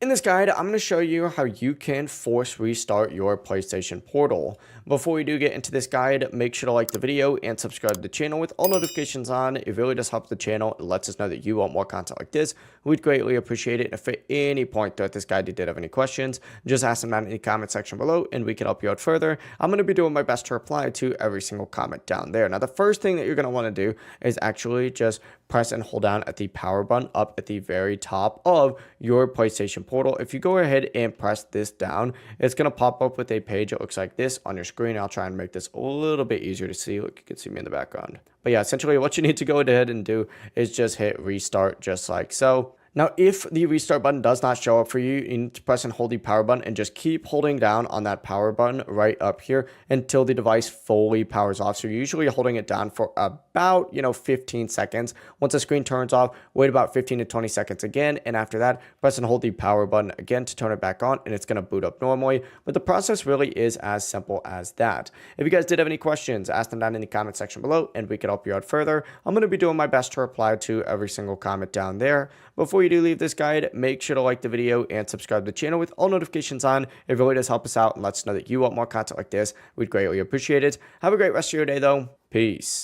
In this guide, I'm going to show you how you can force restart your PlayStation Portal. Before we do get into this guide, make sure to like the video and subscribe to the channel with all notifications on. It really does help the channel. It lets us know that you want more content like this. We'd greatly appreciate it. And if at any point throughout this guide you did have any questions, just ask them down in the comment section below and we can help you out further. I'm going to be doing my best to reply to every single comment down there. Now, the first thing that you're going to want to do is actually just press and hold down at the power button up at the very top of your PlayStation Portal. If you go ahead and press this down, it's going to pop up with a page that looks like this on your screen. I'll try and make this a little bit easier to see. Look, you can see me in the background. But yeah, essentially what you need to go ahead and do is just hit restart just like so. Now, if the restart button does not show up for you, you need to press and hold the power button and just keep holding down on that power button right up here until the device fully powers off. So you're usually holding it down for about, 15 seconds. Once the screen turns off, wait about 15 to 20 seconds again. And after that, press and hold the power button again to turn it back on and it's going to boot up normally. But the process really is as simple as that. If you guys did have any questions, ask them down in the comment section below and we can help you out further. I'm going to be doing my best to reply to every single comment down there. Before you do leave this guide, make sure to like the video and subscribe to the channel with all notifications on. It really does help us out and lets us know that you want more content like this. We'd greatly appreciate it. Have a great rest of your day though. Peace.